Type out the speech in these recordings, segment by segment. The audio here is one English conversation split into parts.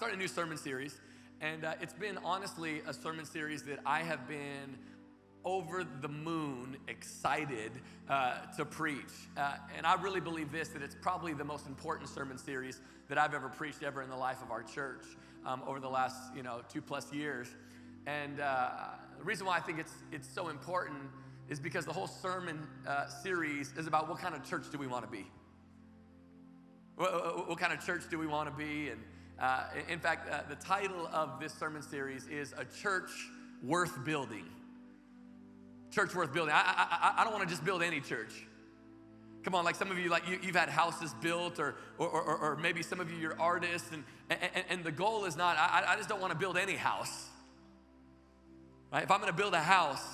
started a new sermon series, and it's been honestly a sermon series that I have been over the moon excited to preach. And I really believe this, that it's probably the most important sermon series that I've ever preached ever in the life of our church over the last 2+ years. And the reason why I think it's so important is because the whole sermon series is about what kind of church do we want to be? What kind of church do we want to be? And in fact, the title of this sermon series is A Church Worth Building. Church worth building. I don't want to just build any church. Come on, like some of you, you've had houses built, or maybe some of you, you're artists, and the goal is not, I just don't want to build any house. Right? If I'm going to build a house,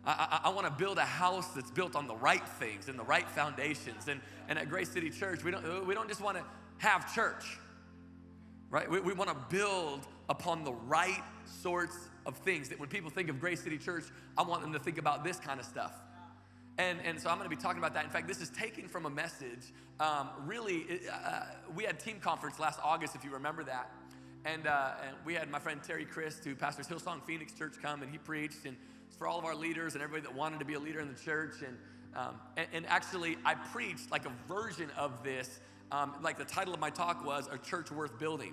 I want to build a house that's built on the right things and the right foundations. And at Grace City Church, we don't just want to have church, right? We want to build upon the right sorts of things, that when people think of Grace City Church, I want them to think about this kind of stuff. And so I'm going to be talking about that. In fact, this is taken from a message. We had team conference last August, if you remember that. And we had my friend Terry Christ, who pastors Hillsong Phoenix Church, come, and he preached. And it's for all of our leaders and everybody that wanted to be a leader in the church. And actually, I preached like a version of this. Like the title of my talk was A Church Worth Building.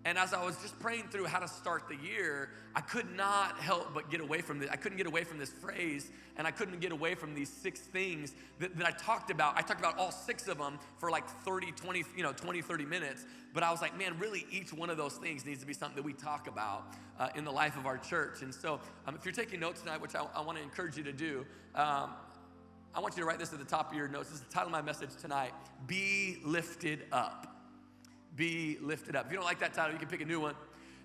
And as I was just praying through how to start the year, I could not help but get away from this. I couldn't get away from this phrase, and I couldn't get away from these 6 things that I talked about. I talked about all 6 of them for like 20, 30 minutes. But I was like, man, really each one of those things needs to be something that we talk about in the life of our church. And so if you're taking notes tonight, which I want to encourage you to do, I want you to write this at the top of your notes. This is the title of my message tonight: Be Lifted Up. Be lifted up. If you don't like that title, you can pick a new one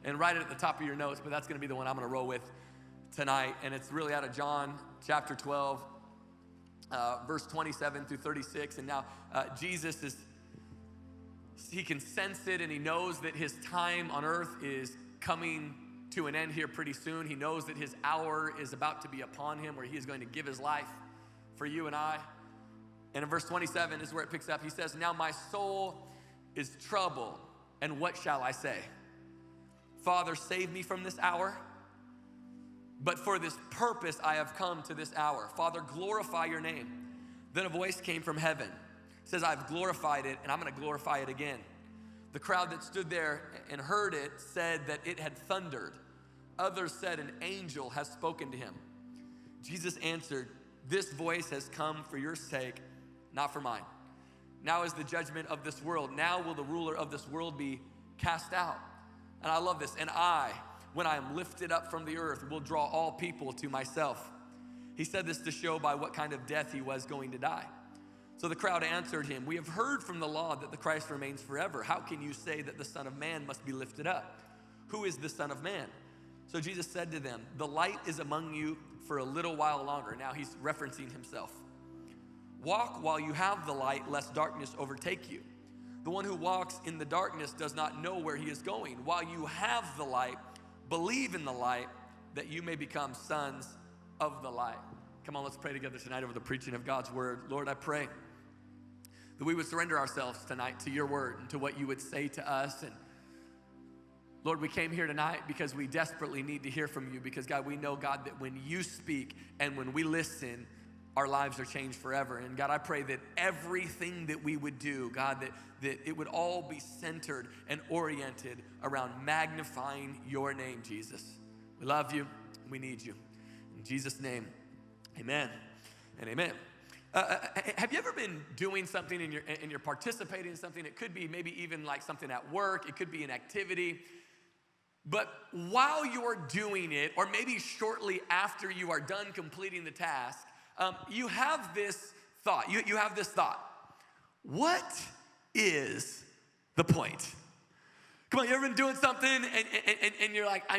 and write it at the top of your notes, but that's going to be the one I'm going to roll with tonight. And it's really out of John chapter 12, verse 27 through 36. And now Jesus he can sense it, and he knows that his time on earth is coming to an end here pretty soon. He knows that his hour is about to be upon him, where he is going to give his life for you and I. And in verse 27 is where it picks up. He says, "Now my soul is troubled, and what shall I say? Father, save me from this hour. But for this purpose I have come to this hour. Father, glorify your name." Then a voice came from heaven. It says, "I've glorified it, and I'm going to glorify it again." The crowd that stood there and heard it said that it had thundered. Others said, "An angel has spoken to him." Jesus answered, "This voice has come for your sake, not for mine. Now is the judgment of this world. Now will the ruler of this world be cast out." And I love this. "And I, when I am lifted up from the earth, will draw all people to myself." He said this to show by what kind of death he was going to die. So the crowd answered him, "We have heard from the law that the Christ remains forever. How can you say that the Son of Man must be lifted up? Who is the Son of Man?" So Jesus said to them, "The light is among you for a little while longer." Now he's referencing himself. "Walk while you have the light, lest darkness overtake you. The one who walks in the darkness does not know where he is going. While you have the light, believe in the light, that you may become sons of the light." Come on, let's pray together tonight over the preaching of God's word. Lord, I pray that we would surrender ourselves tonight to your word and to what you would say to us. And Lord, we came here tonight because we desperately need to hear from you, because God, we know, God, that when you speak and when we listen, our lives are changed forever. And God, I pray that everything that we would do, God, that it would all be centered and oriented around magnifying your name, Jesus. We love you. We need you. In Jesus' name, amen and amen. Have you ever been doing something and you're participating in something? It could be maybe even like something at work. It could be an activity. But while you're doing it, or maybe shortly after you are done completing the task, you have this thought. You have this thought. What is the point? Come on, you ever been doing something and you're like,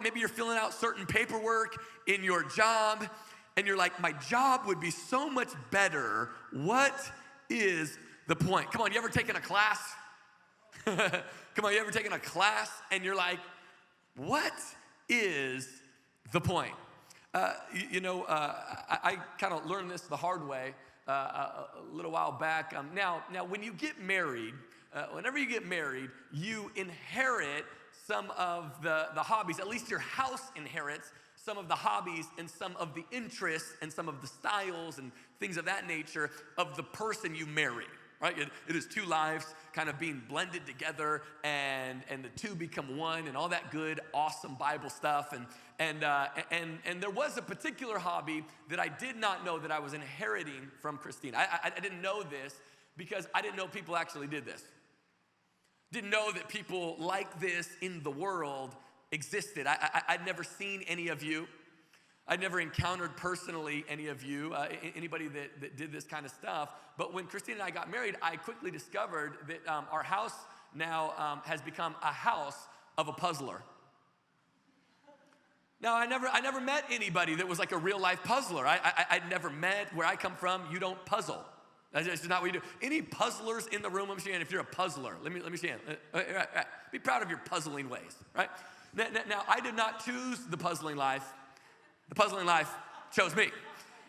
maybe you're filling out certain paperwork in your job, and you're like, my job would be so much better. What is the point? Come on, you ever taken a class? Come on, you ever taken a class and you're like, what is the point? I kind of learned this the hard way a little while back. Now, when you get married, whenever you get married, you inherit some of the hobbies. At least your house inherits some of the hobbies and some of the interests and some of the styles and things of that nature of the person you marry, right? It is two lives kind of being blended together, and the two become one, and all that good, awesome Bible stuff. And there was a particular hobby that I did not know that I was inheriting from Christine. I didn't know this because I didn't know people actually did this. Didn't know that people like this in the world existed. I'd never seen any of you. I'd never encountered personally any of you, anybody that did this kind of stuff. But when Christine and I got married, I quickly discovered that our house now has become a house of a puzzler. Now, I never met anybody that was like a real life puzzler. I'd never met, where I come from, you don't puzzle. That's just not what you do. Any puzzlers in the room? Let me see if you're a puzzler. Let me see. Be proud of your puzzling ways, right? Now, I did not choose the puzzling life. The puzzling life chose me.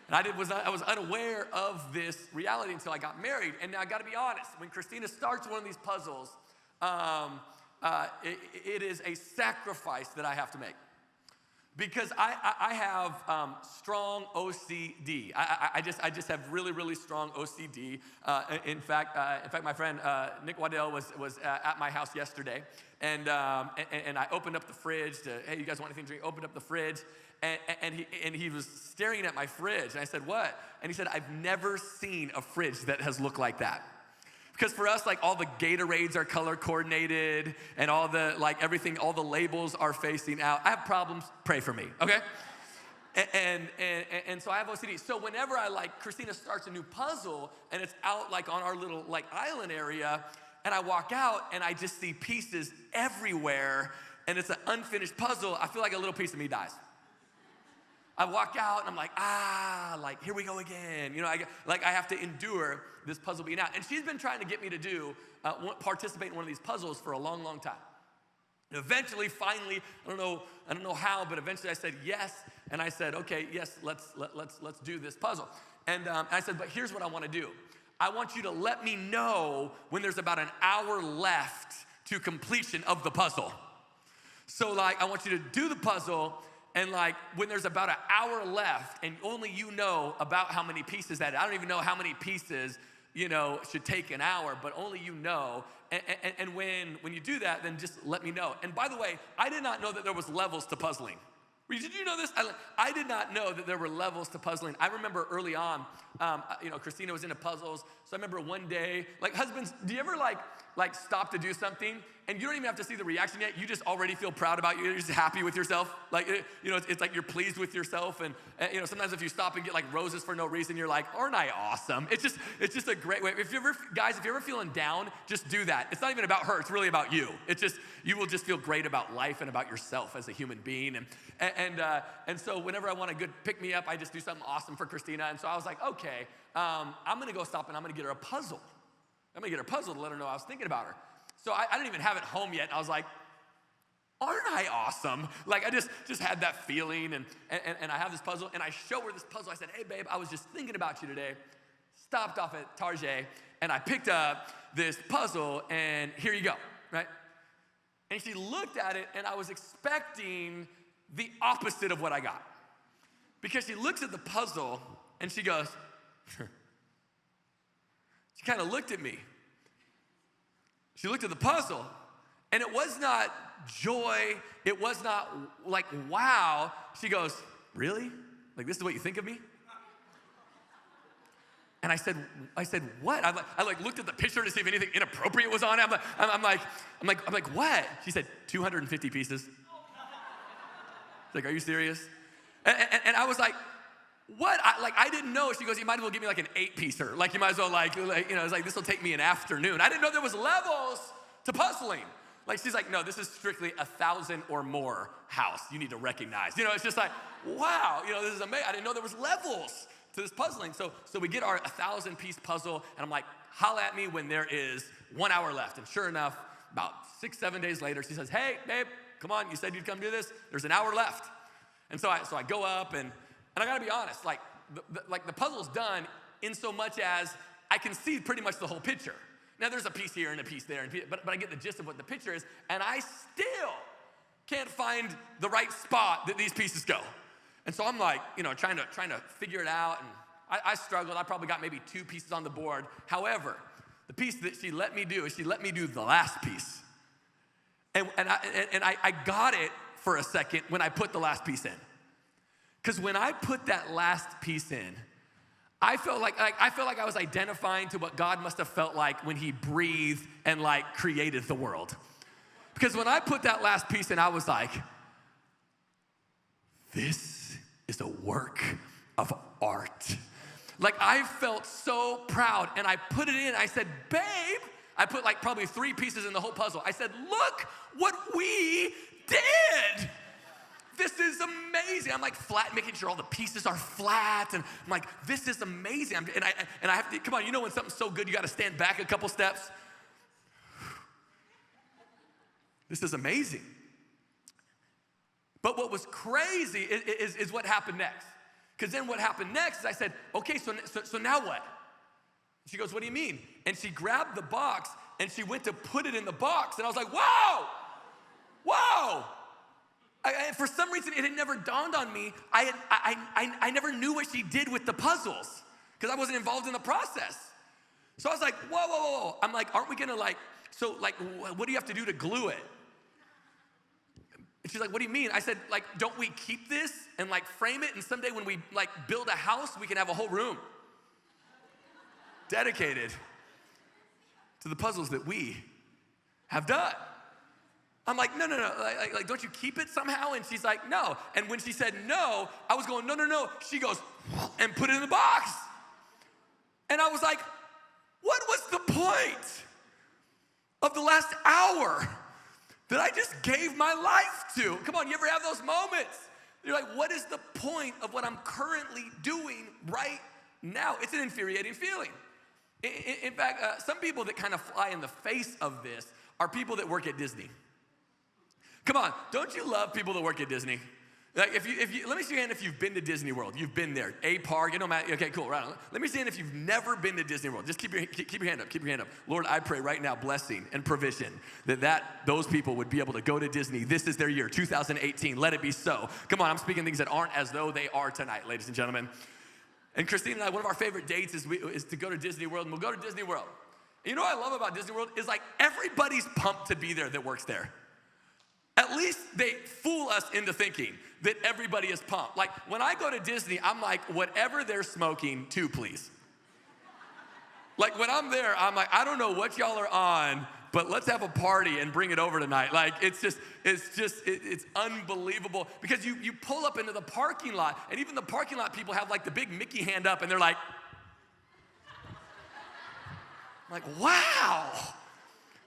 And I was unaware of this reality until I got married. And now I got to be honest, when Christina starts one of these puzzles, it is a sacrifice that I have to make. Because I have strong OCD. I just have really, really strong OCD. In fact, my friend Nick Waddell was at my house yesterday, and I opened up the fridge to, hey, you guys want anything to drink? Opened up the fridge, and he was staring at my fridge, and I said, what? And he said, I've never seen a fridge that has looked like that. Because for us, like all the Gatorades are color coordinated and all the, like everything, all the labels are facing out. I have problems, pray for me, okay? And so I have OCD. So whenever Christina starts a new puzzle and it's out like on our little like island area, and I walk out and I just see pieces everywhere and it's an unfinished puzzle, I feel like a little piece of me dies. I walk out and I'm like, here we go again. You know, I have to endure this puzzle being out. And she's been trying to get me to participate in one of these puzzles for a long, long time. And eventually, finally, I don't know how, but eventually I said yes. And I said, okay, yes, let's do this puzzle. And I said, but here's what I want to do. I want you to let me know when there's about an hour left to completion of the puzzle. So I want you to do the puzzle, and when there's about an hour left and only you know about how many pieces that is. I don't even know how many pieces, should take an hour, but only you know. And when you do that, then just let me know. And by the way, I did not know that there was levels to puzzling. Did you know this? I did not know that there were levels to puzzling. I remember early on, Christina was into puzzles. So I remember one day, husbands, do you ever stop to do something and you don't even have to see the reaction yet? You just already feel proud about you. You're just happy with yourself. It's like you're pleased with yourself. And sometimes if you stop and get roses for no reason, you're like, aren't I awesome? It's just a great way. If you're ever feeling down, just do that. It's not even about her. It's really about you. You will just feel great about life and about yourself as a human being. And so whenever I want a good pick me up, I just do something awesome for Christina. And so I was like, okay, I'm going to go stop and I'm going to get her a puzzle. I'm going to get her a puzzle to let her know I was thinking about her. So I didn't even have it home yet. I was like, aren't I awesome? I just had that feeling, and I have this puzzle, and I show her this puzzle. I said, hey, babe, I was just thinking about you today. Stopped off at Target, and I picked up this puzzle, and here you go, right? And she looked at it, and I was expecting the opposite of what I got. Because she looks at the puzzle, and she goes, she kind of looked at me. She looked at the puzzle, and it was not joy. It was not wow. She goes, really? This is what you think of me? And I said, what? I looked at the picture to see if anything inappropriate was on it. I'm like, what? She said, 250 pieces. Are you serious? And I was like, what? I didn't know. She goes, you might as well give me an 8-piecer. You might as well it's this will take me an afternoon. I didn't know there was levels to puzzling. She's like, no, this is strictly 1,000 or more house. You need to recognize. It's just wow. This is amazing. I didn't know there was levels to this puzzling. So we get our 1,000-piece puzzle, and I'm like, holla at me when there is 1 hour left. And sure enough, about 6-7 days later, she says, hey, babe, come on. You said you'd come do this. There's an hour left. And so I go up, and I gotta be honest, the puzzle's done in so much as I can see pretty much the whole picture. Now there's a piece here and a piece there, but I get the gist of what the picture is, and I still can't find the right spot that these pieces go. And so I'm like, trying to figure it out, and I struggled. I probably got maybe 2 pieces on the board. However, the piece that she let me do is she let me do the last piece. And I got it for a second when I put the last piece in. Because when I put that last piece in, I felt like I was identifying to what God must have felt like when he breathed and created the world. Because when I put that last piece in, I was like, this is a work of art. I felt so proud, and I put it in. I said, babe, I put probably 3 pieces in the whole puzzle. I said, look what we did. This is amazing. I'm making sure all the pieces are flat, and I'm like, this is amazing. And I have to, come on, when something's so good, you got to stand back a couple steps. This is amazing. But what was crazy is what happened next. Because then what happened next is I said, okay, so now what? She goes, what do you mean? And she grabbed the box and she went to put it in the box. And I was like, whoa. For some reason, it had never dawned on me. I never knew what she did with the puzzles because I wasn't involved in the process. So I was like, whoa. I'm like, aren't we gonna so what do you have to do to glue it? And she's like, what do you mean? I said, don't we keep this and frame it, and someday when we build a house, we can have a whole room dedicated to the puzzles that we have done. I'm like, no. Don't you keep it somehow? And she's like, no. And when she said no, I was going, no. She goes, and put it in the box. And I was like, what was the point of the last hour that I just gave my life to? Come on, you ever have those moments? You're like, what is the point of what I'm currently doing right now? It's an infuriating feeling. In fact, some people that kind of fly in the face of this are people that work at Disney. Come on, don't you love people that work at Disney? If you let me see your hand if you've been to Disney World. You've been there, a park, it don't matter. Okay, cool, right on. Let me see if you've never been to Disney World. Just keep your hand up, keep your hand up. Lord, I pray right now, blessing and provision, that those people would be able to go to Disney. This is their year, 2018. Let it be so. Come on, I'm speaking things that aren't as though they are tonight, ladies and gentlemen. And Christine and I, one of our favorite dates is to go to Disney World, and we'll go to Disney World. And you know what I love about Disney World is everybody's pumped to be there that works there. At least they fool us into thinking that everybody is pumped. When I go to Disney, I'm like, whatever they're smoking, 2, please. When I'm there, I'm like, I don't know what y'all are on, but let's have a party and bring it over tonight. It's unbelievable. Because you pull up into the parking lot, and even the parking lot people have the big Mickey hand up, and they're like, wow.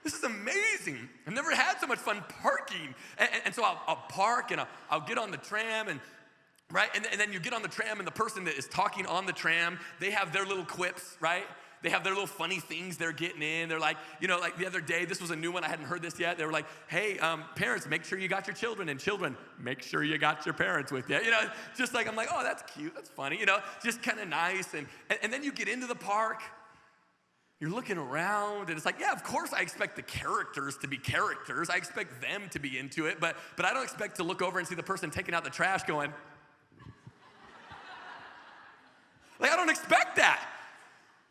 This is amazing. I've never had so much fun parking. And so I'll park and I'll get on the tram and then you get on the tram and the person that is talking on the tram, they have their little quips, right? They have their little funny things they're getting in. They're like the other day, this was a new one, I hadn't heard this yet. They were like, hey, parents, make sure you got your children, and children, make sure you got your parents with you. Just I'm like, oh, that's cute, that's funny, just kind of nice. And then you get into the park. You're looking around, and it's like, yeah, of course I expect the characters to be characters. I expect them to be into it, but I don't expect to look over and see the person taking out the trash going, I don't expect that.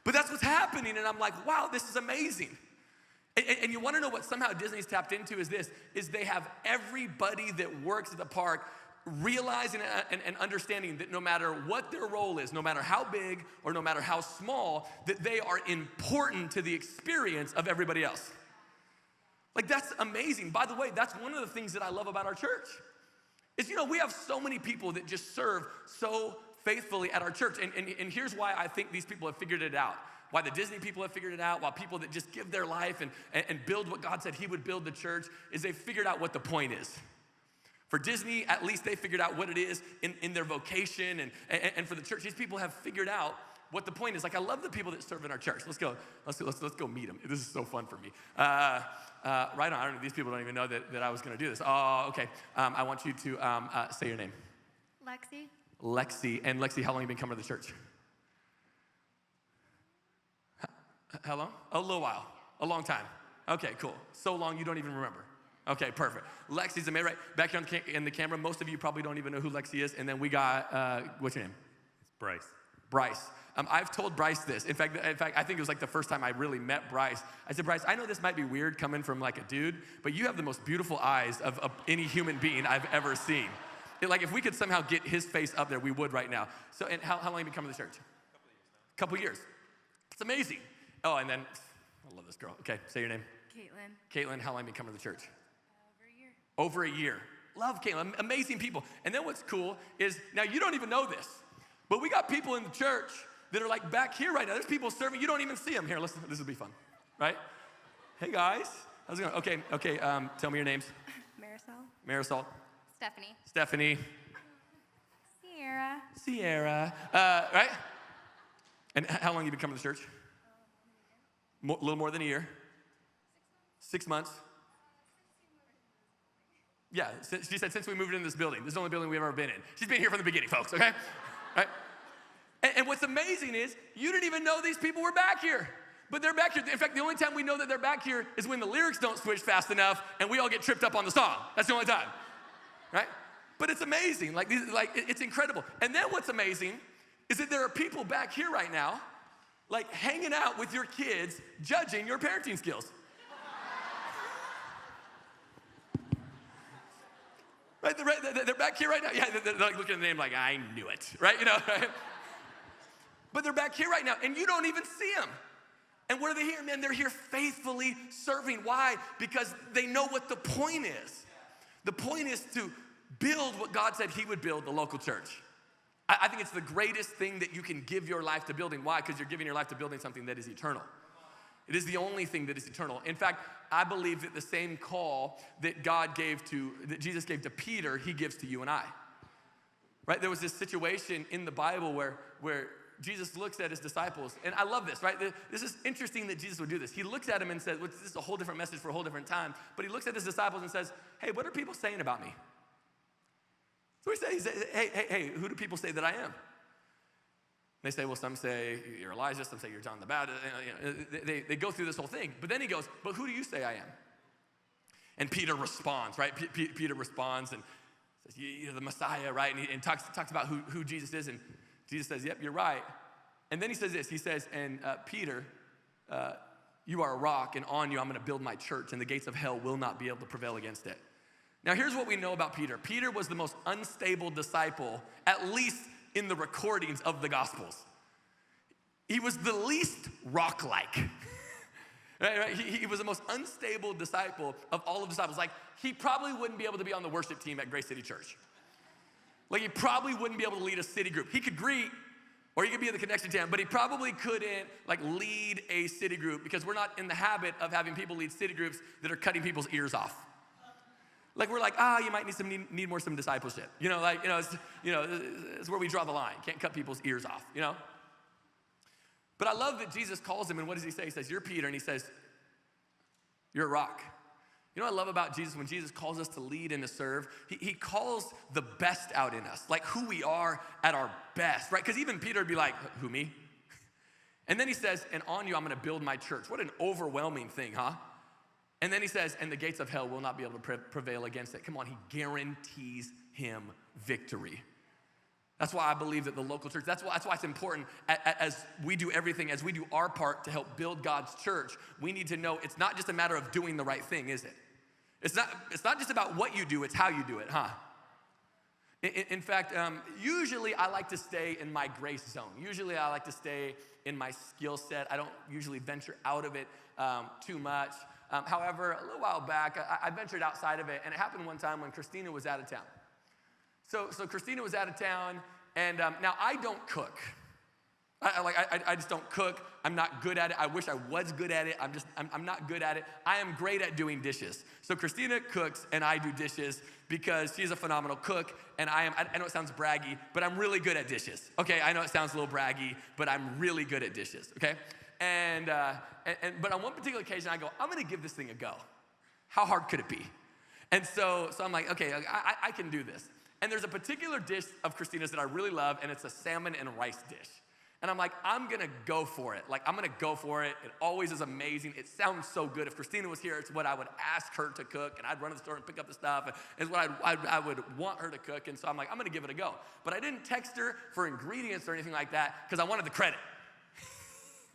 But that's what's happening, and I'm like, wow, this is amazing. And you want to know what somehow Disney's tapped into is they have everybody that works at the park realizing and understanding that no matter what their role is, no matter how big or no matter how small, that they are important to the experience of everybody else. That's amazing. By the way, that's one of the things that I love about our church is, we have so many people that just serve so faithfully at our church. And here's why I think these people have figured it out. Why the Disney people have figured it out, why people that just give their life and build what God said he would build the church, is they've figured out what the point is. For Disney, at least they figured out what it is in their vocation, and for the church, these people have figured out what the point is. I love the people that serve in our church. Let's go meet them. This is so fun for me. Right on. I don't know, these people don't even know that I was going to do this. Oh, okay. I want you to say your name. Lexi. Lexi. And Lexi, how long have you been coming to the church? How long? A little while. A long time. Okay, cool. So long you don't even remember. Okay, perfect. Lexi's amazing, right? Back here in the camera, most of you probably don't even know who Lexi is. And then we got, what's your name? It's Bryce. Bryce. I've told Bryce this. In fact, I think it was like the first time I really met Bryce. I said, Bryce, I know this might be weird coming from like a dude, but you have the most beautiful eyes of any human being I've ever seen. Like if we could somehow get his face up there, we would right now. So, and how long have you been coming to the church? Couple years. It's amazing. Oh, and then, I love this girl. Okay, say your name. Caitlin. Caitlin, how long have you been coming to the church? Over a year. Over a year. Love Caitlin, amazing people. And then what's cool is, now you don't even know this, but we got people in the church that are like back here right now. There's people serving, you don't even see them. Here, listen, this will be fun, right? Hey guys, how's it going? Okay, tell me your names. Marisol. Stephanie. Sierra. Right? And how long have you been coming to church? A little more than a year. 6 months. Yeah, she said since we moved into this building. This is the only building we've ever been in. She's been here from the beginning, folks, okay? Right? And what's amazing is you didn't even know these people were back here. But they're back here. In fact, the only time we know that they're back here is when the lyrics don't switch fast enough and we all get tripped up on the song. That's the only time, right? But it's amazing. It's incredible. And then what's amazing is that there are people back here right now, like hanging out with your kids, judging your parenting skills. Right? They're back here right now. Yeah, they're like looking at the name like, I knew it, right? You know, right? But they're back here right now, and you don't even see them. And what are they here? Man, they're here faithfully serving. Why? Because they know what the point is. The point is to build what God said he would build, the local church. I think it's the greatest thing that you can give your life to building. Why? Because you're giving your life to building something that is eternal. It is the only thing that is eternal. In fact, I believe that the same call that that Jesus gave to Peter, he gives to you and I. Right? There was this situation in the Bible where Jesus looks at his disciples, and I love this, right? This is interesting that Jesus would do this. He looks at them and says, well, this is a whole different message for a whole different time, but he looks at his disciples and says, hey, what are people saying about me? So he says, hey, who do people say that I am? They say, well, some say you're Elijah, some say you're John the Baptist. They go through this whole thing, but then he goes, but who do you say I am? And Peter responds, right? Peter responds and says, you're the Messiah, right? And talks about who Jesus is, and Jesus says, yep, you're right. And then he says this, he says, and Peter, you are a rock, and on you I'm gonna build my church, and the gates of hell will not be able to prevail against it. Now here's what we know about Peter. Peter was the most unstable disciple, at least in the recordings of the Gospels. He was the least rock-like. Right? He was the most unstable disciple of all of the disciples. Like, he probably wouldn't be able to be on the worship team at Grace City Church. Like, he probably wouldn't be able to lead a city group. He could greet, or he could be in the connection team, but he probably couldn't, lead a city group, because we're not in the habit of having people lead city groups that are cutting people's ears off. We're like, you might need more some discipleship. It's where we draw the line. Can't cut people's ears off, But I love that Jesus calls him, and what does he say? He says, you're Peter, and he says, you're a rock. You know what I love about Jesus? When Jesus calls us to lead and to serve, he calls the best out in us, like who we are at our best, right? Because even Peter would be like, who, me? And then he says, and on you I'm gonna build my church. What an overwhelming thing, huh? And then he says, and the gates of hell will not be able to prevail against it. Come on, he guarantees him victory. That's why I believe that the local church, that's why it's important as we do everything, as we do our part to help build God's church, we need to know it's not just a matter of doing the right thing, is it? It's not just about what you do, it's how you do it, huh? In fact, usually I like to stay in my grace zone. Usually I like to stay in my skill set. I don't usually venture out of it too much. However, a little while back, I ventured outside of it, and it happened one time when Christina was out of town. So Christina was out of town, and now I don't cook. I just don't cook. I'm not good at it. I wish I was good at it. I'm not good at it. I am great at doing dishes. So Christina cooks, and I do dishes because she's a phenomenal cook, and I know it sounds braggy, but I'm really good at dishes. Okay, I know it sounds a little braggy, but I'm really good at dishes, okay? But on one particular occasion, I go, I'm gonna give this thing a go. How hard could it be? And so I'm like, okay, I can do this. And there's a particular dish of Christina's that I really love, and it's a salmon and rice dish. And I'm like, I'm gonna go for it. Like, I'm gonna go for it. It always is amazing. It sounds so good. If Christina was here, it's what I would ask her to cook, and I'd run to the store and pick up the stuff. And it's what I would want her to cook. And so I'm like, I'm gonna give it a go. But I didn't text her for ingredients or anything like that because I wanted the credit.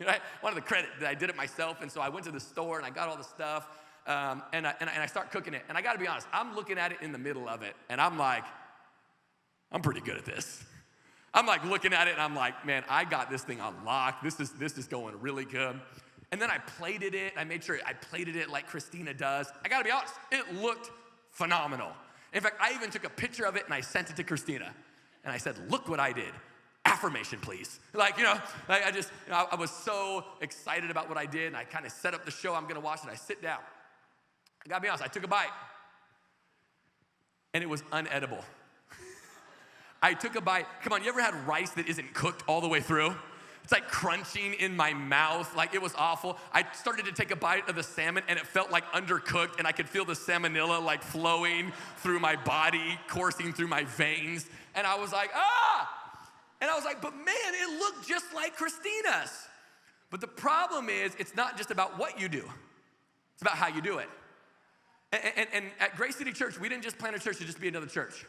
Right? I wanted the credit that I did it myself. And so I went to the store and I got all the stuff, and I start cooking it. And I gotta be honest, I'm looking at it in the middle of it, and I'm like, I'm pretty good at this. I'm like looking at it and I'm like, man, I got this thing unlocked. This is going really good. And then I plated it. I made sure I plated it like Christina does. I gotta be honest, it looked phenomenal. In fact, I even took a picture of it and I sent it to Christina. And I said, look what I did. Affirmation, please. Like, I was so excited about what I did, and I kind of set up the show I'm gonna watch, and I sit down. I gotta be honest, I took a bite, and it was unedible. I took a bite. Come on, you ever had rice that isn't cooked all the way through? It's like crunching in my mouth. Like, it was awful. I started to take a bite of the salmon, and it felt like undercooked, and I could feel the salmonella like flowing through my body, coursing through my veins. And I was like, ah! And I was like, but man, it looked just like Christina's. But the problem is, it's not just about what you do. It's about how you do it. And at Grace City Church, we didn't just plant a church to just be another church.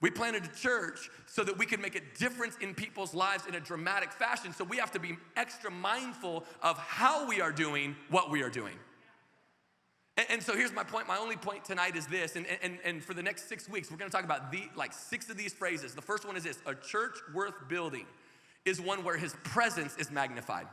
We planted a church so that we could make a difference in people's lives in a dramatic fashion. So we have to be extra mindful of how we are doing what we are doing. And so here's my point. My only point tonight is this. And for the next 6 weeks, we're going to talk about 6 of these phrases. The first one is this: a church worth building is one where his presence is magnified.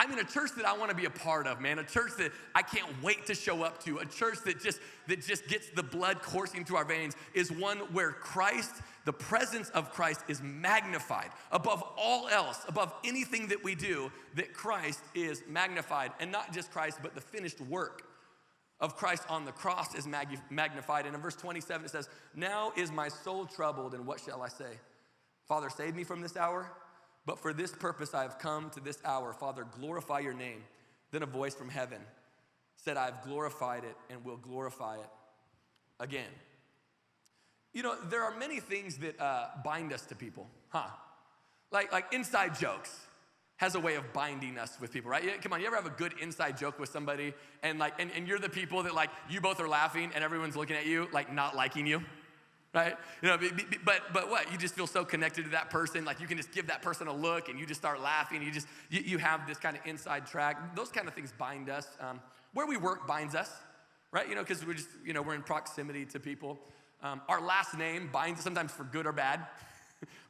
I mean, a church that I want to be a part of, man. A church that I can't wait to show up to. A church that just gets the blood coursing through our veins is one where Christ, the presence of Christ, is magnified above all else, above anything that we do, that Christ is magnified. And not just Christ, but the finished work of Christ on the cross is magnified. And in verse 27, it says, now is my soul troubled, and what shall I say? Father, save me from this hour. But for this purpose I have come to this hour. Father, glorify your name. Then a voice from heaven said, I have glorified it and will glorify it again. You know, there are many things that bind us to people, huh? Like inside jokes has a way of binding us with people, right? Come on, you ever have a good inside joke with somebody and you're the people that like you both are laughing and everyone's looking at you like not liking you? Right? You know, but what? You just feel so connected to that person. Like you can just give that person a look and you just start laughing. You have this kind of inside track. Those kind of things bind us. Where we work binds us, right? You know, because we're in proximity to people. Our last name binds us, sometimes for good or bad.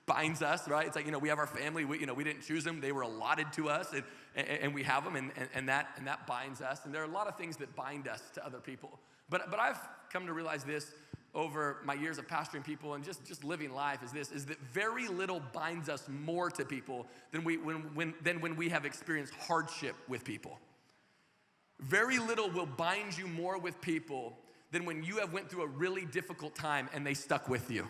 Binds us, right? It's like, we have our family. We didn't choose them. They were allotted to us, and we have them, and that binds us. And there are a lot of things that bind us to other people. But I've come to realize this over my years of pastoring people and just living life is that very little binds us more to people than when we have experienced hardship with people. Very little will bind you more with people than when you have went through a really difficult time and they stuck with you.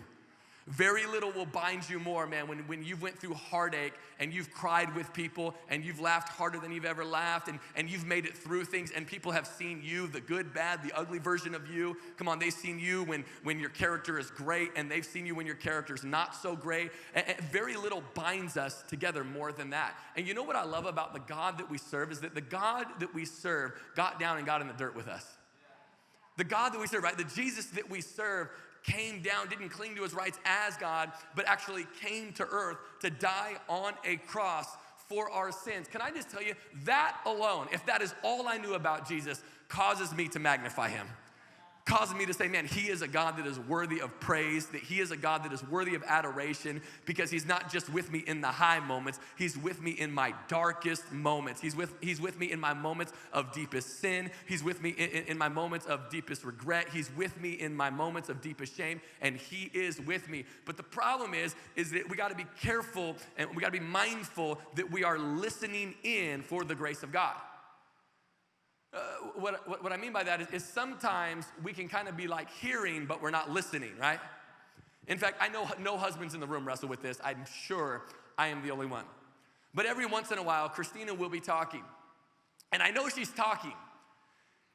Very little will bind you more, man, when you've went through heartache and you've cried with people and you've laughed harder than you've ever laughed and you've made it through things and people have seen you, the good, bad, the ugly version of you. Come on, they've seen you when your character is great and they've seen you when your character is not so great. And very little binds us together more than that. And you know what I love about the God that we serve is that the God that we serve got down and got in the dirt with us. The God that we serve, right? The Jesus that we serve came down, didn't cling to his rights as God, but actually came to earth to die on a cross for our sins. Can I just tell you, that alone, if that is all I knew about Jesus, causes me to magnify him. Causes me to say, man, he is a God that is worthy of praise, that he is a God that is worthy of adoration, because he's not just with me in the high moments, he's with me in my darkest moments. He's with me in my moments of deepest sin. He's with me in my moments of deepest regret. He's with me in my moments of deepest shame, and he is with me. But the problem is that we got to be careful and we got to be mindful that we are listening in for the grace of God. What I mean by that is sometimes we can kind of be like hearing, but we're not listening, right? In fact, I know no husbands in the room wrestle with this. I'm sure I am the only one. But every once in a while, Christina will be talking. And I know she's talking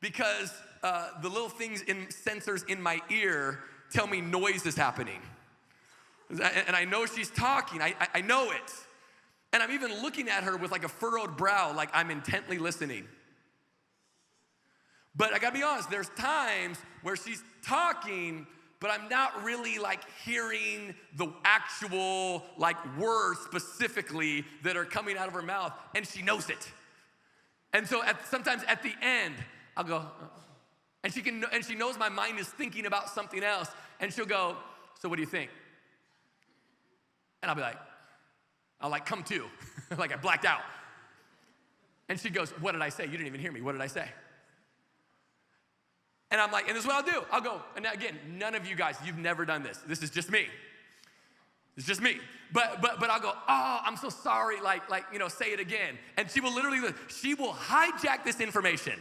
because the little things in sensors in my ear tell me noise is happening. And I know she's talking. I know it. And I'm even looking at her with like a furrowed brow, like I'm intently listening. But I gotta be honest, there's times where she's talking, but I'm not really like hearing the actual like words specifically that are coming out of her mouth, and she knows it. And so sometimes at the end, I'll go, and she knows my mind is thinking about something else, and she'll go, so what do you think? And I'll like come to, like I blacked out. And she goes, what did I say? You didn't even hear me. What did I say? And I'm like, and this is what I'll do. I'll go, and again, none of you guys, you've never done this. This is just me. It's just me. But I'll go, oh, I'm so sorry, say it again. And she will hijack this information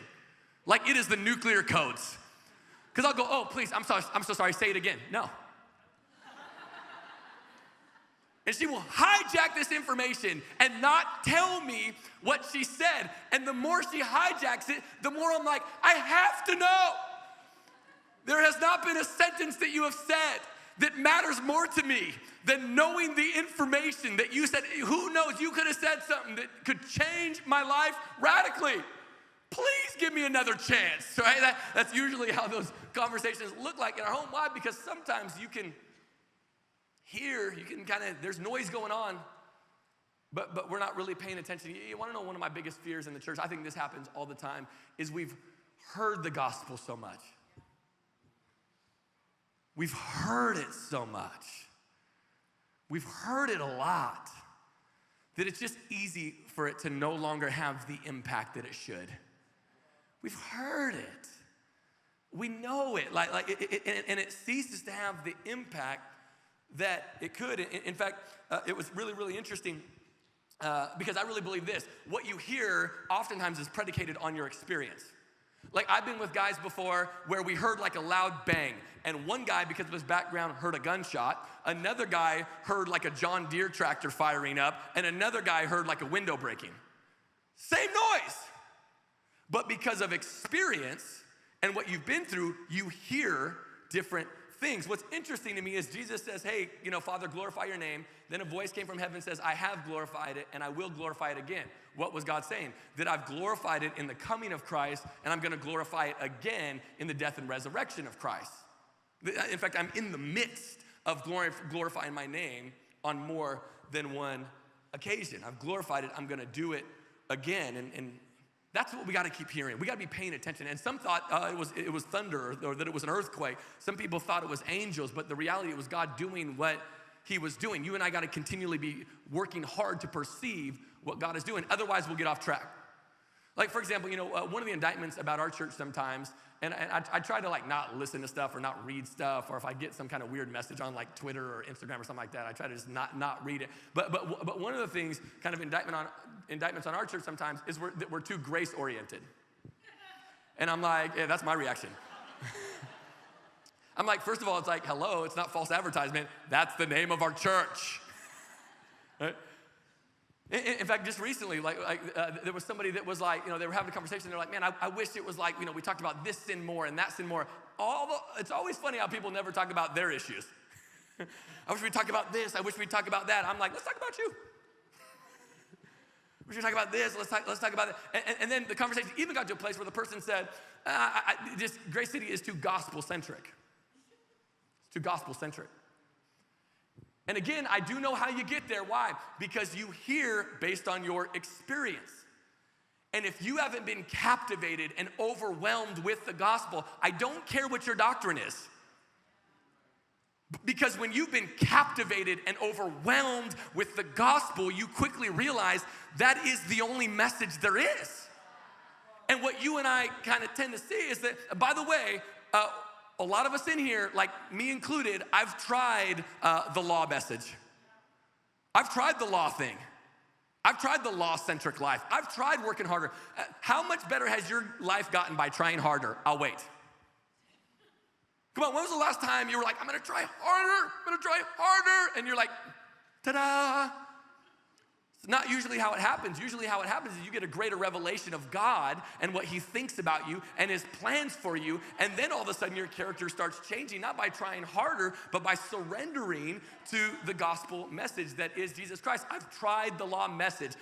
like it is the nuclear codes. Because I'll go, oh, please, I'm so sorry, say it again. No. And she will hijack this information and not tell me what she said. And the more she hijacks it, the more I'm like, I have to know. There has not been a sentence that you have said that matters more to me than knowing the information that you said. Who knows, you could have said something that could change my life radically. Please give me another chance, right? That's usually how those conversations look like in our home. Why? Because sometimes you can hear, there's noise going on, but we're not really paying attention. You want to know one of my biggest fears in the church? I think this happens all the time, is we've heard the gospel so much. We've heard it so much. We've heard it a lot that it's just easy for it to no longer have the impact that it should. We've heard it. We know it, and it ceases to have the impact that it could. In fact, it was really, really interesting because I really believe this. What you hear oftentimes is predicated on your experience. Like I've been with guys before where we heard like a loud bang, and one guy, because of his background, heard a gunshot. Another guy heard like a John Deere tractor firing up, and another guy heard like a window breaking. Same noise. But because of experience and what you've been through, you hear different things. What's interesting to me is Jesus says, hey, Father, glorify your name. Then a voice came from heaven and says, I have glorified it, and I will glorify it again. What was God saying? That I've glorified it in the coming of Christ, and I'm going to glorify it again in the death and resurrection of Christ. In fact, I'm in the midst of glorifying my name on more than one occasion. I've glorified it. I'm going to do it again. And that's what we got to keep hearing. We got to be paying attention. And some thought it was thunder, or that it was an earthquake. Some people thought it was angels, but the reality, it was God doing what he was doing. You and I got to continually be working hard to perceive what God is doing. Otherwise, we'll get off track. Like, for example, one of the indictments about our church sometimes, and I try to like not listen to stuff or not read stuff, or if I get some kind of weird message on like Twitter or Instagram or something like that, I try to just not read it. But one of the things, kind of indictments on our church sometimes, is that we're too grace-oriented. And I'm like, yeah, that's my reaction. I'm like, first of all, it's like, hello, it's not false advertisement. That's the name of our church. Right? In fact, just recently, there was somebody that was like, they were having a conversation. They're like, man, I wish it was like, we talked about this sin more and that sin more. It's always funny how people never talk about their issues. I wish we'd talk about this. I wish we'd talk about that. I'm like, let's talk about you. We should talk about this. Let's talk about that. And then the conversation even got to a place where the person said, Grace City is too gospel-centric. It's too gospel-centric. And again, I do know how you get there. Why? Because you hear based on your experience. And if you haven't been captivated and overwhelmed with the gospel, I don't care what your doctrine is. Because when you've been captivated and overwhelmed with the gospel, you quickly realize that is the only message there is. And what you and I kind of tend to see is that, by the way, a lot of us in here, like me included, I've tried the law message. I've tried the law thing. I've tried the law-centric life. I've tried working harder. How much better has your life gotten by trying harder? I'll wait. Come on, when was the last time you were like, I'm gonna try harder, and you're like, ta-da. It's not usually how it happens. Usually how it happens is you get a greater revelation of God and what he thinks about you and his plans for you, and then all of a sudden your character starts changing, not by trying harder, but by surrendering to the gospel message that is Jesus Christ. I've tried the law message.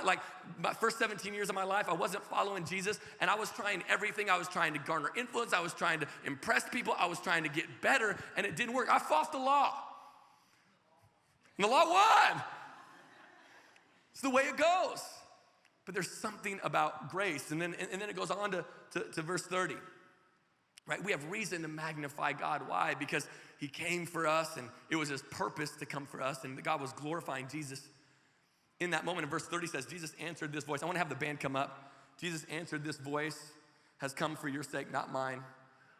Like my first 17 years of my life, I wasn't following Jesus, and I was trying everything. I was trying to garner influence. I was trying to impress people. I was trying to get better, and it didn't work. I fought the law, and the law won. It's the way it goes. But there's something about grace. And then it goes on to verse 30. Right? We have reason to magnify God. Why? Because he came for us, and it was his purpose to come for us, and God was glorifying Jesus in that moment. And verse 30 says, Jesus answered this voice. I want to have the band come up. Jesus answered, this voice has come for your sake, not mine.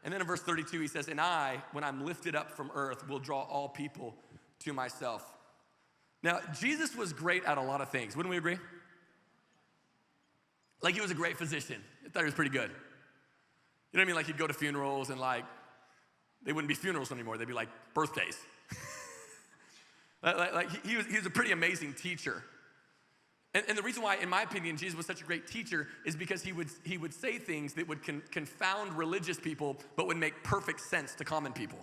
And then in verse 32, he says, and I, when I'm lifted up from earth, will draw all people to myself. Now, Jesus was great at a lot of things. Wouldn't we agree? Like, he was a great physician. I thought he was pretty good. You know what I mean? Like, he'd go to funerals and, like, they wouldn't be funerals anymore. They'd be, like, birthdays. He was a pretty amazing teacher. And the reason why, in my opinion, Jesus was such a great teacher is because he would say things that would confound religious people but would make perfect sense to common people.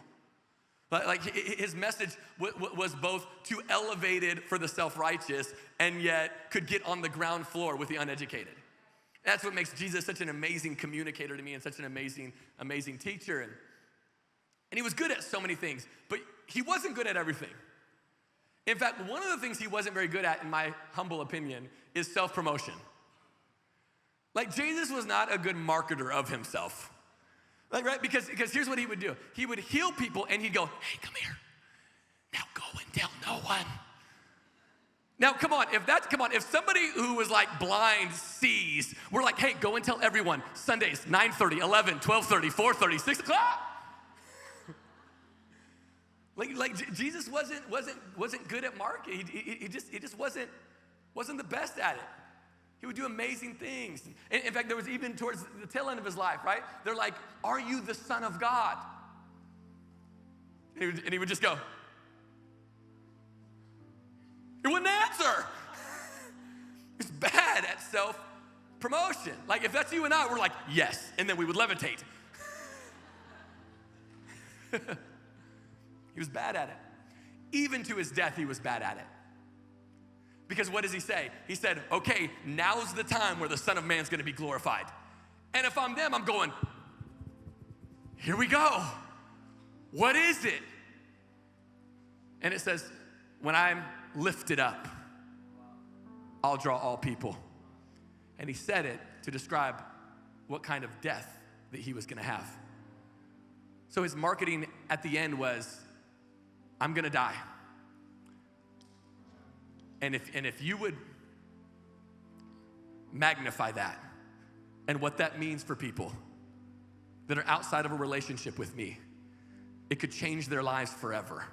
Like his message was both too elevated for the self-righteous and yet could get on the ground floor with the uneducated. That's what makes Jesus such an amazing communicator to me and such an amazing teacher. And he was good at so many things, but he wasn't good at everything. In fact, one of the things he wasn't very good at, in my humble opinion, is self-promotion. Like, Jesus was not a good marketer of himself. Like, right? Because here's what he would do. He would heal people and he'd go, hey, come here. Now go and tell no one. Now, come on, if somebody who was like blind sees, we're like, hey, go and tell everyone, Sundays, 9:30, 11, 12:30, 4:30, 6 o'clock. Like Jesus wasn't good at marketing. He just wasn't the best at it. He would do amazing things. In fact, there was even towards the tail end of his life, right? They're like, are you the Son of God? And he would just go. He wouldn't answer. He's bad at self-promotion. Like, if that's you and I, we're like, yes. And then we would levitate. He was bad at it. Even to his death, he was bad at it. Because what does he say? He said, okay, now's the time where the Son of Man's gonna be glorified. And if I'm them, I'm going, here we go. What is it? And it says, when I'm lifted up, I'll draw all people. And he said it to describe what kind of death that he was gonna have. So his marketing at the end was, I'm gonna die. And if you would magnify that and what that means for people that are outside of a relationship with me, it could change their lives forever.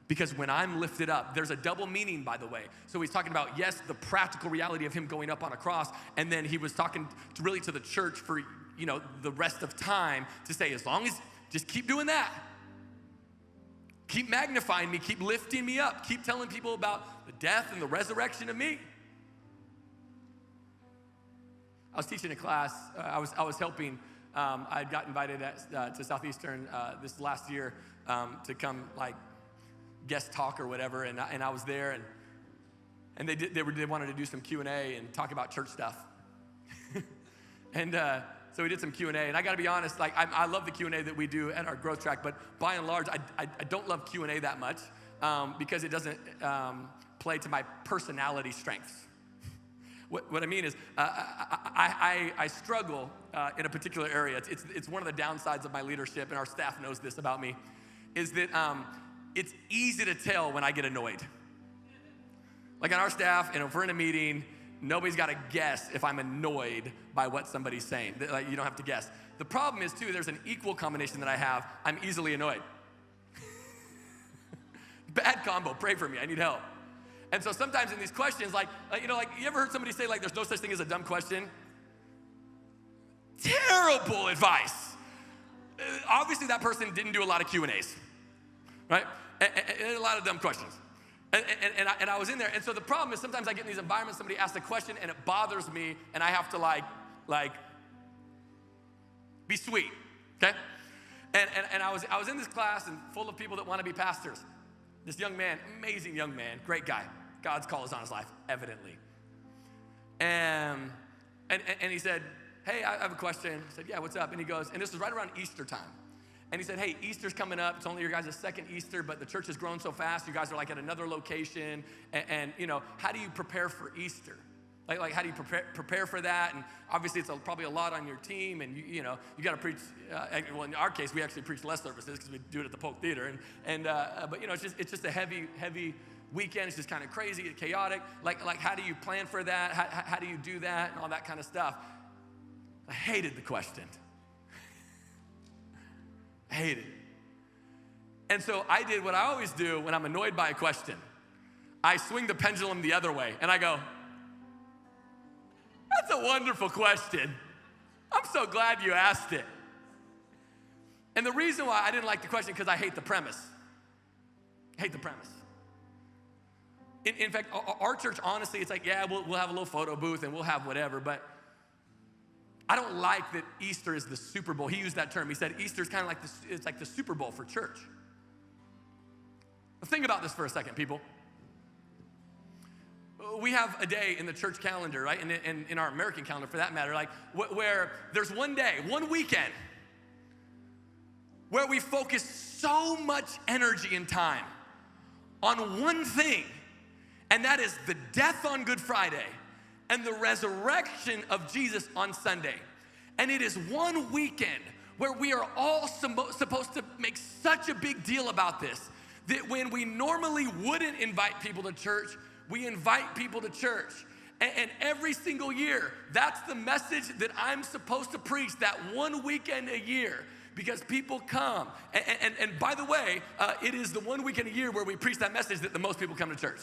Because when I'm lifted up, there's a double meaning, by the way. So he's talking about, yes, the practical reality of him going up on a cross, and then he was talking to the church for, the rest of time to say, as long as, just keep doing that. Keep magnifying me, keep lifting me up, keep telling people about the death and the resurrection of me. I was teaching a class, I was helping, I got invited to Southeastern this last year to come like guest talk or whatever, and I was there, and they wanted to do some Q&A and talk about church stuff. And so we did some Q&A, and I gotta be honest, like I love the Q&A that we do at our growth track, but by and large, I don't love Q&A that much because it doesn't play to my personality strengths. What I mean is, I struggle in a particular area. It's one of the downsides of my leadership, and our staff knows this about me, is that it's easy to tell when I get annoyed. Like on our staff, if we're in a meeting, nobody's got to guess if I'm annoyed by what somebody's saying. Like, you don't have to guess. The problem is, too, there's an equal combination that I have. I'm easily annoyed. Bad combo. Pray for me. I need help. And so sometimes in these questions, like you ever heard somebody say, like, there's no such thing as a dumb question? Terrible advice. Obviously, that person didn't do a lot of Q&As, right? And a lot of dumb questions. And I was in there. And so the problem is sometimes I get in these environments, somebody asks a question and it bothers me and I have to like be sweet, okay? And I was in this class and full of people that want to be pastors. This young man, amazing young man, great guy. God's call is on his life, evidently. And he said, hey, I have a question. I said, yeah, what's up? And he goes, and this was right around Easter time. And he said, hey, Easter's coming up. It's only your guys' second Easter, but the church has grown so fast. You guys are like at another location. And you know, how do you prepare for Easter? Like how do you prepare for that? And obviously it's probably a lot on your team. And you know, you got to preach. Well, in our case, we actually preach less services because we do it at the Polk Theater. But you know, it's just a heavy weekend. It's just kind of crazy, chaotic. Like how do you plan for that? How do you do that? And all that kind of stuff. I hated the question. Hated it. And so I did what I always do when I'm annoyed by a question. I swing the pendulum the other way and I go, that's a wonderful question. I'm so glad you asked it. And the reason why I didn't like the question because I hate the premise. I hate the premise. In fact, our church, honestly, it's like, yeah, we'll have a little photo booth and we'll have whatever, but I don't like that Easter is the Super Bowl. He used that term. He said Easter is kind of like it's like the Super Bowl for church. Think about this for a second, people. We have a day in the church calendar, right? And in our American calendar, for that matter, like where there's one day, one weekend, where we focus so much energy and time on one thing, and that is the death on Good Friday and the resurrection of Jesus on Sunday. And it is one weekend where we are all supposed to make such a big deal about this that when we normally wouldn't invite people to church, we invite people to church. And every single year, that's the message that I'm supposed to preach that one weekend a year because people come. And by the way, it is the one weekend a year where we preach that message that the most people come to church.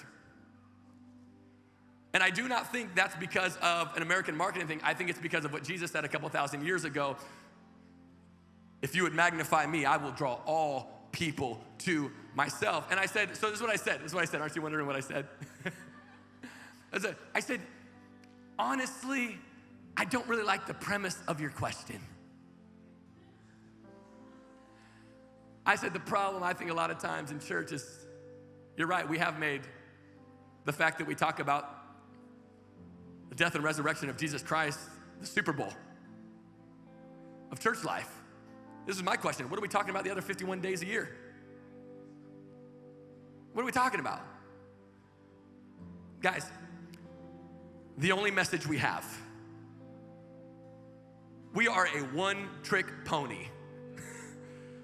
And I do not think that's because of an American marketing thing. I think it's because of what Jesus said a couple thousand years ago. If you would magnify me, I will draw all people to myself. And I said, so this is what I said. This is what I said. Aren't you wondering what I said? I said, honestly, I don't really like the premise of your question. I said, the problem I think a lot of times in church is, you're right, we have made the fact that we talk about the death and resurrection of Jesus Christ the Super Bowl of church life. This is my question. What are we talking about the other 51 days a year? What are we talking about? Guys, the only message we have, we are a one-trick pony.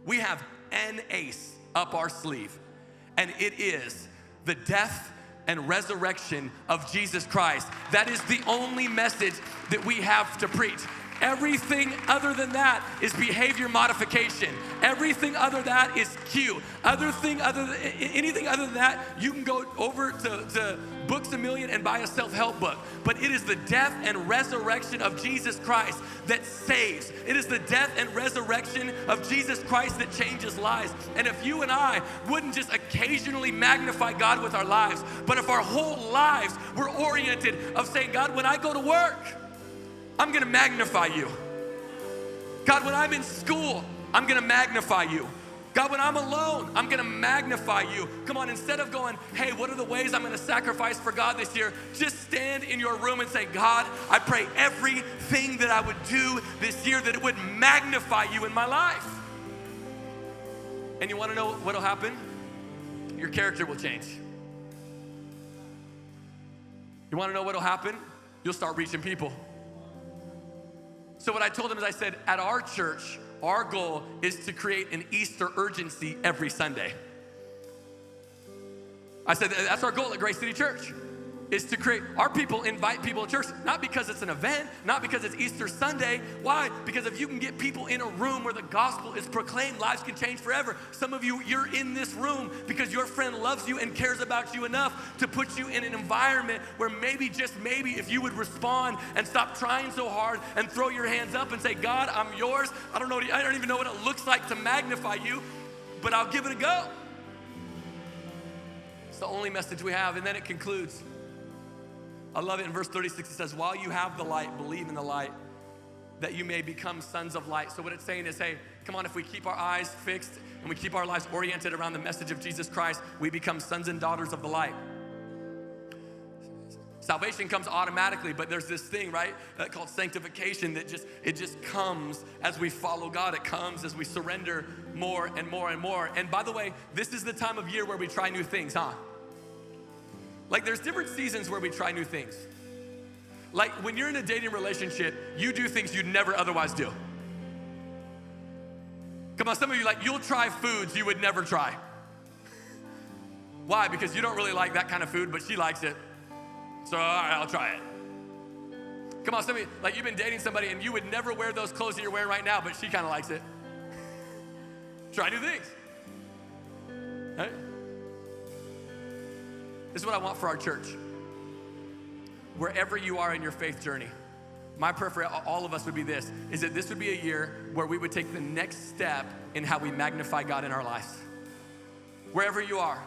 We have an ace up our sleeve, and it is the death and resurrection of Jesus Christ. That is the only message that we have to preach. Everything other than that is behavior modification. Everything other than that is Q. Anything other than that, you can go over to Books A Million and buy a self-help book. But it is the death and resurrection of Jesus Christ that saves. It is the death and resurrection of Jesus Christ that changes lives. And if you and I wouldn't just occasionally magnify God with our lives, but if our whole lives were oriented of saying, God, when I go to work, I'm gonna magnify you. God, when I'm in school, I'm gonna magnify you. God, when I'm alone, I'm gonna magnify you. Come on, instead of going, hey, what are the ways I'm gonna sacrifice for God this year? Just stand in your room and say, God, I pray everything that I would do this year that it would magnify you in my life. And you wanna know what'll happen? Your character will change. You wanna know what'll happen? You'll start reaching people. So what I told him is I said, at our church, our goal is to create an Easter urgency every Sunday. I said, that's our goal at Grace City Church, is to create, our people invite people to church, not because it's an event, not because it's Easter Sunday. Why? Because if you can get people in a room where the gospel is proclaimed, lives can change forever. Some of you, you're in this room because your friend loves you and cares about you enough to put you in an environment where maybe, just maybe, if you would respond and stop trying so hard and throw your hands up and say, God, I'm yours. I don't even know what it looks like to magnify you, but I'll give it a go. It's the only message we have. And then it concludes. I love it in verse 36. It says, while you have the light, believe in the light, that you may become sons of light. So what it's saying is, hey, come on, if we keep our eyes fixed and we keep our lives oriented around the message of Jesus Christ, we become sons and daughters of the light. Salvation comes automatically, but there's this thing, right, called sanctification that just comes as we follow God. It comes as we surrender more and more and more. And by the way, this is the time of year where we try new things, huh? Like there's different seasons where we try new things. Like when you're in a dating relationship, you do things you'd never otherwise do. Come on, some of you, like, you'll try foods you would never try. Why? Because you don't really like that kind of food, but she likes it. So, all right, I'll try it. Come on, some of you, like you've been dating somebody and you would never wear those clothes that you're wearing right now, but she kind of likes it. Try new things. Right? This is what I want for our church. Wherever you are in your faith journey, my prayer for all of us would be this, is that this would be a year where we would take the next step in how we magnify God in our lives. Wherever you are.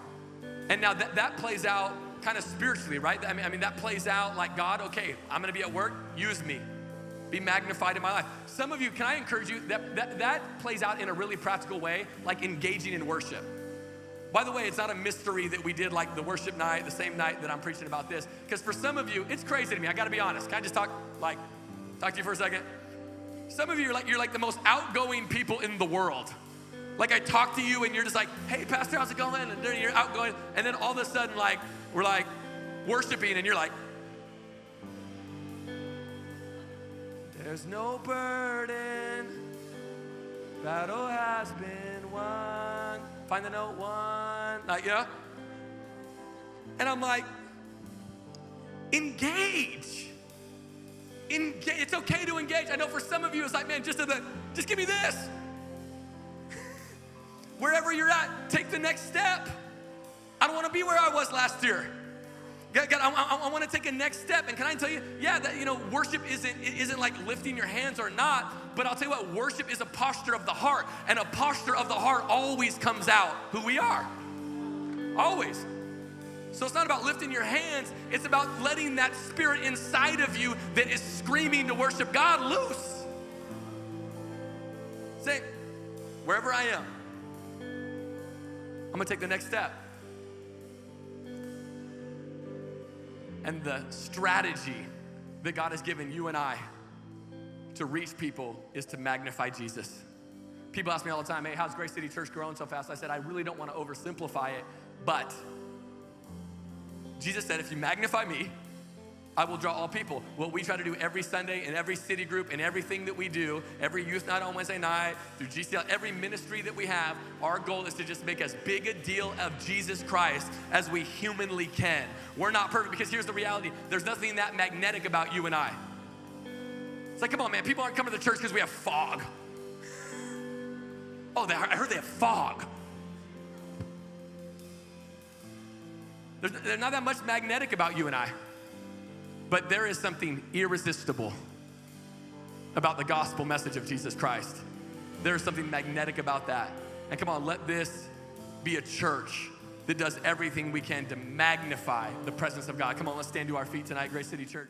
And now that plays out kind of spiritually, right? I mean, that plays out like, God, okay, I'm gonna be at work, use me. Be magnified in my life. Some of you, can I encourage you, that plays out in a really practical way, like engaging in worship. By the way, it's not a mystery that we did like the worship night, the same night that I'm preaching about this. Because for some of you, it's crazy to me. I gotta be honest. Can I just talk to you for a second? Some of you you're like the most outgoing people in the world. Like I talk to you and you're just like, hey, pastor, how's it going? And then you're outgoing. And then all of a sudden, like, we're like worshiping and you're like, there's no burden, battle has been won. Find the note, one, like, you know? And I'm like, engage. It's okay to engage. I know for some of you, it's like, man, just give me this. Wherever you're at, take the next step. I don't want to be where I was last year. God, I want to take a next step. And can I tell you, yeah, that, you know, worship isn't like lifting your hands or not, but I'll tell you what, worship is a posture of the heart, and a posture of the heart always comes out who we are. Always. So it's not about lifting your hands, it's about letting that spirit inside of you that is screaming to worship God loose. Say, wherever I am, I'm gonna take the next step. And the strategy that God has given you and I to reach people is to magnify Jesus. People ask me all the time, hey, how's Grace City Church growing so fast? I said, I really don't want to oversimplify it, but Jesus said, if you magnify me, I will draw all people. What we try to do every Sunday in every city group and everything that we do, every youth night on Wednesday night, through GCL, every ministry that we have, our goal is to just make as big a deal of Jesus Christ as we humanly can. We're not perfect because here's the reality. There's nothing that magnetic about you and I. It's like, come on, man, people aren't coming to church because we have fog. Oh, I heard they have fog. There's not that much magnetic about you and I. But there is something irresistible about the gospel message of Jesus Christ. There is something magnetic about that. And come on, let this be a church that does everything we can to magnify the presence of God. Come on, let's stand to our feet tonight, Grace City Church.